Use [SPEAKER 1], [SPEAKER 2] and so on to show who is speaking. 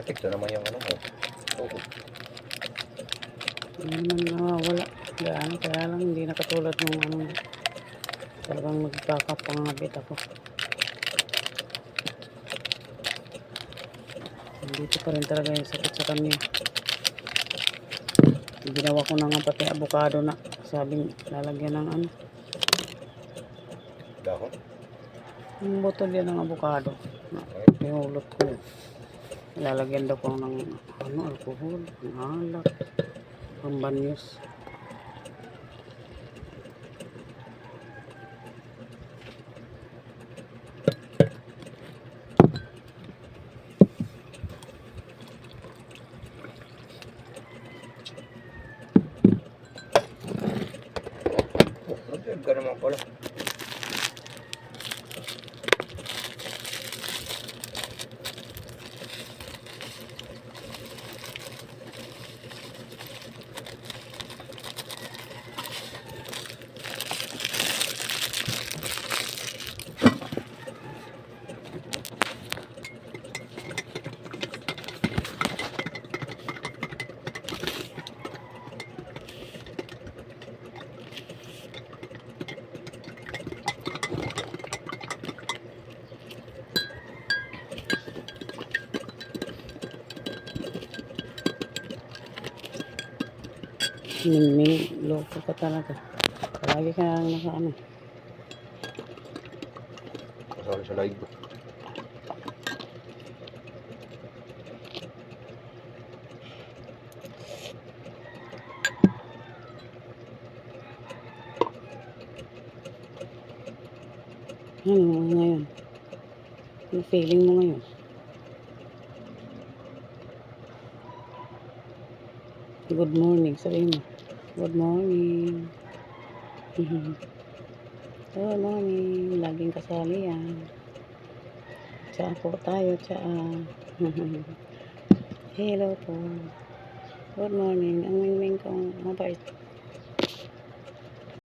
[SPEAKER 1] epekto naman yung ano mo. Oo.
[SPEAKER 2] Hindi naman nawawala. Gaano, kaya lang hindi na katulad nung ano. Talagang nagkakapangabit ako. Dito pa rin talaga yung sakit sa kanya. Ginawa ko na nga pati avocado na. Sabing lalagyan ng ano.
[SPEAKER 1] Dahon?
[SPEAKER 2] Yung botol yan ng avocado. Pinulot ko. Lalagyan daw ko ng ano, alcohol, ng alak, pambanyos.
[SPEAKER 1] Ka naman pala.
[SPEAKER 2] Mingming, loko ka talaga. Lagi ka lang naka ano.
[SPEAKER 1] Kasali sa live.
[SPEAKER 2] Ano mo ngayon? Ano feeling mo ngayon? Good morning, sabihin mo. Good morning. Good morning. Laging kasali yan. Tsaa po tayo, tsaa. Hello po. Good morning. Ang mingming kong mabait.